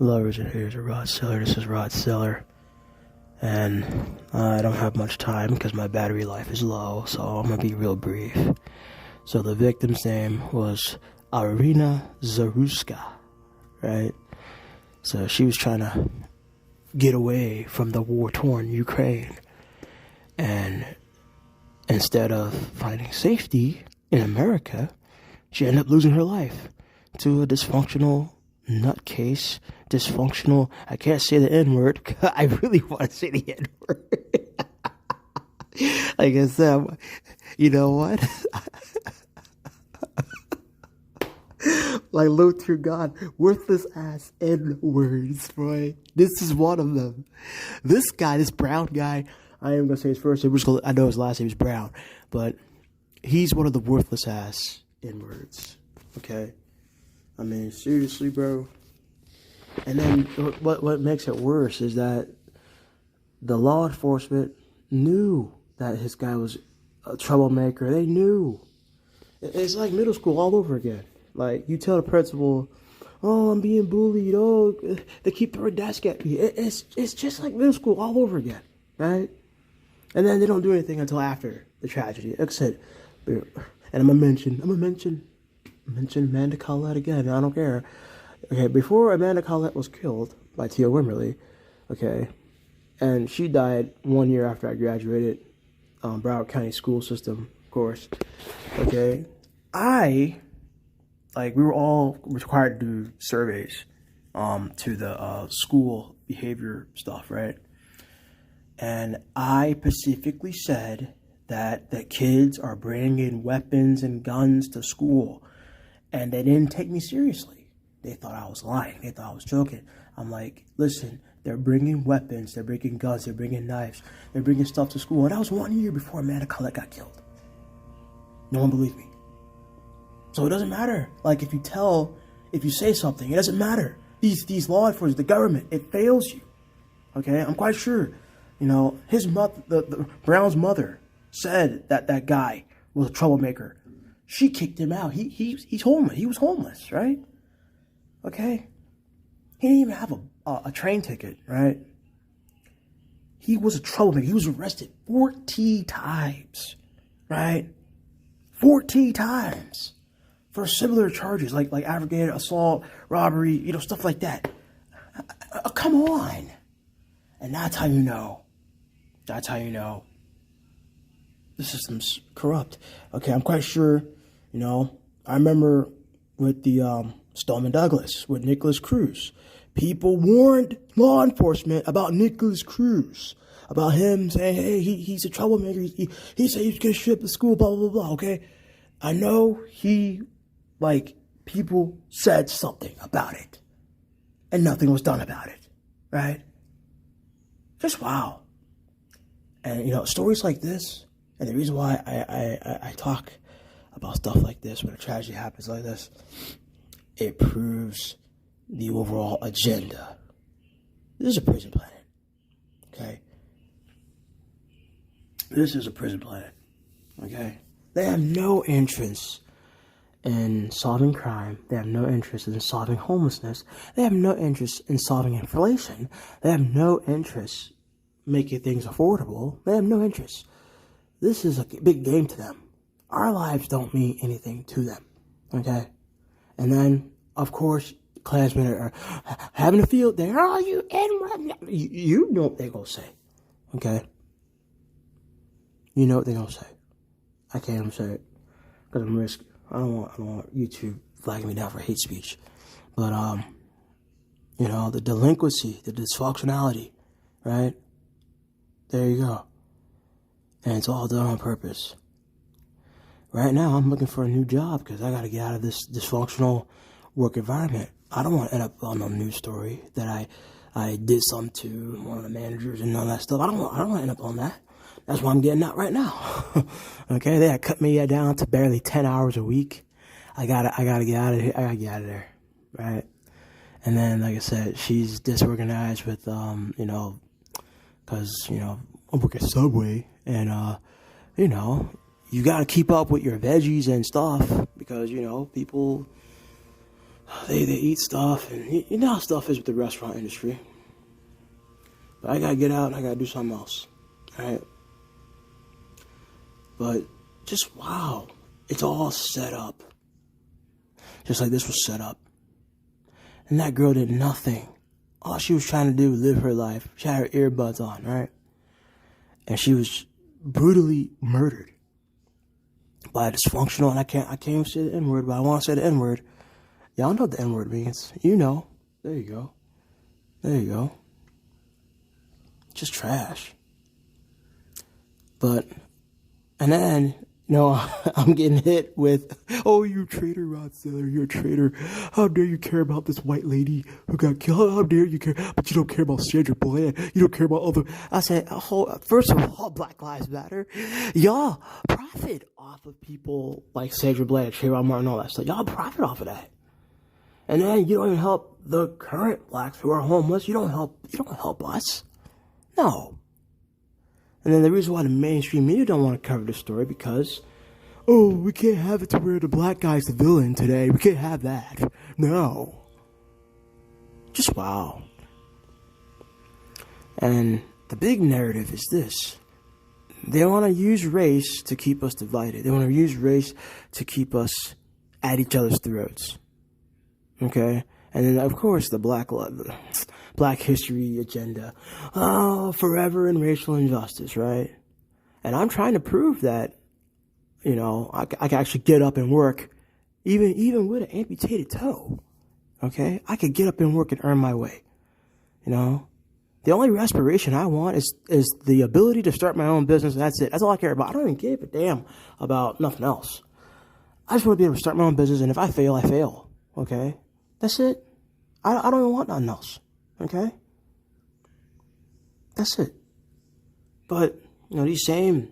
Hello, originators of Rod Seller. This is Rod Seller, and I don't have much time because my battery life is low, so I'm gonna be real brief. So the victim's name was Iryna Zarutska, right? So she was trying to get away from the war-torn Ukraine, and instead of finding safety in America, she ended up losing her life to a dysfunctional nutcase. I can't say the N-word. I really want to say the N-word. Like I said, you know what? Like, look through God, worthless ass N-words, boy. This is one of them. This guy, this brown guy, I am going to say his first name. I know his last name is Brown, but he's one of the worthless ass N-words, okay? I mean, seriously, bro. And then what makes it worse is that the law enforcement knew that his guy was a troublemaker. They knew. It's like middle school all over again. Like, you tell the principal, oh, I'm being bullied. Oh, they keep throwing desk at me. It's just like middle school all over again, right? And then they don't do anything until after the tragedy. Like I said, and I'm gonna mention Amanda Collette again. I don't care. Okay, before Amanda Collette was killed by Tia Wimberly, okay, and she died 1 year after I graduated, Broward County school system, of course, okay, we were all required to do surveys, to the, school behavior stuff, right, and I specifically said that the kids are bringing weapons and guns to school, and they didn't take me seriously. They thought I was lying. They thought I was joking. I'm like, listen, they're bringing weapons, they're bringing guns, they're bringing knives, they're bringing stuff to school. And that was 1 year before Amanda Collette got killed. No one believed me. So it doesn't matter. Like, if you say something, it doesn't matter. These law enforcement, the government, it fails you. Okay? I'm quite sure, his mother, the Brown's mother, said that guy was a troublemaker. She kicked him out. He's homeless. He was homeless, right? Okay? He didn't even have a train ticket, right? He was a troublemaker. He was arrested 14 times, right? 14 times for similar charges, like aggravated assault, robbery, stuff like that. Come on. And that's how you know. That's how you know the system's corrupt. Okay, I'm quite sure, I remember with the Stoneman Douglas, with Nicholas Cruz. People warned law enforcement about Nicholas Cruz, about him saying, hey, he's a troublemaker. He said he was going to shoot up the school, blah, blah, blah, okay? I know people said something about it, and nothing was done about it, right? Just wow. And, stories like this, and the reason why I talk about stuff like this, when a tragedy happens like this, it proves the overall agenda. This is a prison planet, okay? This is a prison planet, okay? They have no interest in solving crime. They have no interest in solving homelessness. They have no interest in solving inflation. They have no interest making things affordable. They have no interest. This is a big game to them. Our lives don't mean anything to them, okay? And then, of course, Klansmen are having a field day. Oh, you N-word. You know what they're going to say, okay? You know what they're going to say. I can't even say it because I'm risk. I don't want YouTube flagging me down for hate speech. But, the delinquency, the dysfunctionality, right? There you go. And it's all done on purpose. Right now, I'm looking for a new job because I got to get out of this dysfunctional work environment. I don't want to end up on a news story that I did something to one of the managers and all that stuff. I don't want to end up on that. That's why I'm getting out right now. Okay, they had cut me down to barely 10 hours a week. I gotta get out of here. I gotta get out of there, right? And then, like I said, she's disorganized with because I work at Subway, and you got to keep up with your veggies and stuff because, people, they eat stuff, and you know how stuff is with the restaurant industry. But I gotta get out and I gotta do something else. Alright? But just wow. It's all set up. Just like this was set up. And that girl did nothing. All she was trying to do was live her life. She had her earbuds on, right? And she was brutally murdered by a dysfunctional, and I can't even say the N-word, but I want to say the N-word. Y'all know what the N-word means. You know. There you go. There you go. Just trash. But, and then, you know, I'm getting hit with, oh, you traitor, Rod Seller, you're a traitor. How dare you care about this white lady who got killed? How dare you care? But you don't care about Sandra Bland. You don't care about other. I said, oh, first of all, Black Lives Matter. Y'all profit off of people like Sandra Bland, Trayvon Martin, all that stuff. Y'all profit off of that. And then you don't even help the current blacks who are homeless. You don't help us. No. And then the reason why the mainstream media don't want to cover this story because, oh, we can't have it to where the black guy's the villain today. We can't have that. No. Just wow. And the big narrative is this. They want to use race to keep us divided. They want to use race to keep us at each other's throats. Okay? And then, of course, the Black history agenda. Oh, forever in racial injustice, right? And I'm trying to prove that, you know, I can actually get up and work even with an amputated toe. Okay? I could get up and work and earn my way. You know? The only respiration I want is the ability to start my own business, and that's it. That's all I care about. I don't even give a damn about nothing else. I just want to be able to start my own business, and if I fail, I fail. Okay? That's it. I don't even want nothing else. Okay? That's it. But, you know, these same,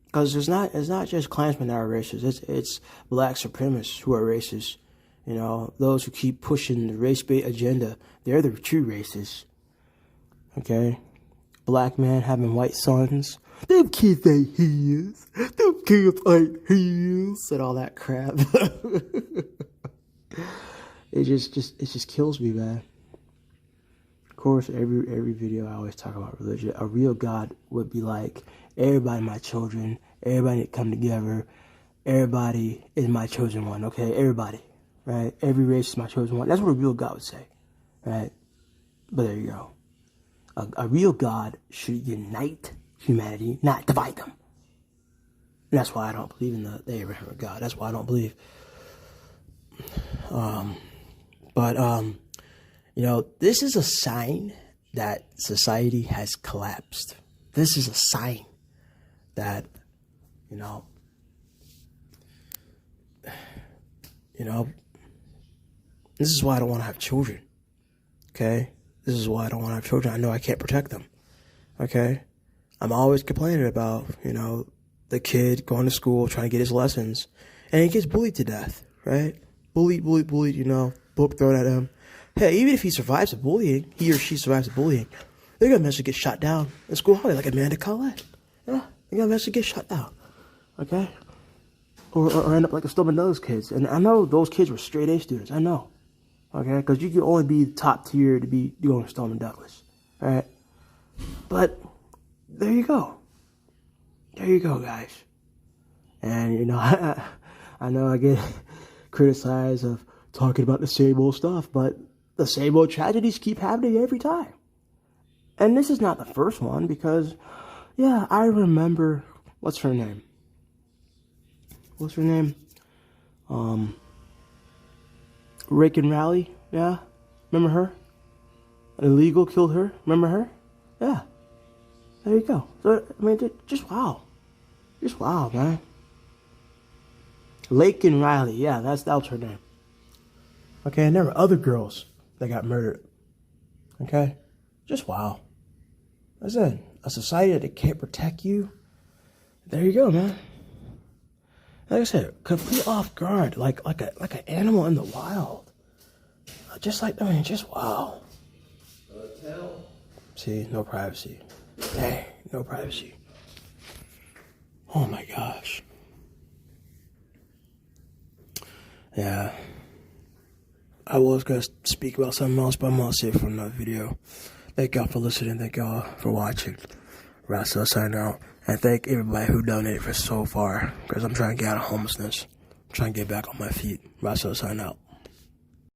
because it's not just Klansmen that are racist. It's black supremacists who are racist. You know, those who keep pushing the race-bait agenda, they're the true racists. Okay? Black man having white sons. Them kids ain't his. Them kids ain't his. And all that crap. It just kills me, man. Of course, every video I always talk about religion. A real God would be like, everybody my children, everybody need to come together, everybody is my chosen one, okay? Everybody, right? Every race is my chosen one. That's what a real God would say, right? But there you go. A real God should unite humanity, not divide them. And that's why I don't believe in the Abrahamic God. That's why I don't believe. You know, this is a sign that society has collapsed. This is a sign that, you know, this is why I don't want to have children. Okay? This is why I don't want to have children. I know I can't protect them. Okay? I'm always complaining about, you know, the kid going to school, trying to get his lessons, and he gets bullied to death, right? Bullied, you know, book thrown at him. Hey, even if he survives the bullying, he or she survives the bullying, they're going to eventually get shot down in school holiday, like Amanda Collette. Yeah, they're going to eventually get shot down. Okay? Or end up like a Stillman Douglas kids. And I know those kids were straight A students. I know. Okay? Because you can only be top tier to be going to Stillman Douglas. Alright? But, there you go. There you go, guys. And, you know, I know I get criticized of talking about the same old stuff, but the same old tragedies keep happening every time. And this is not the first one because, yeah, I remember, what's her name? Rake and Rally, yeah? Remember her? An illegal killed her, remember her? Yeah. There you go. So, I mean, just wow. Just wow, man. Lake and Riley, yeah, that was her name. Okay, and there were other girls that got murdered. Okay? Just wow. That's it. A society that can't protect you. There you go, man. Like I said, complete off guard, like an animal in the wild. Just wow. See, no privacy. Dang, no privacy. Oh my gosh. Yeah. I was going to speak about something else, but I'm going to save it for another video. Thank y'all for listening. Thank y'all for watching. Rasta sign out. And thank everybody who donated for so far, because I'm trying to get out of homelessness. I'm trying to get back on my feet. Rasta sign out.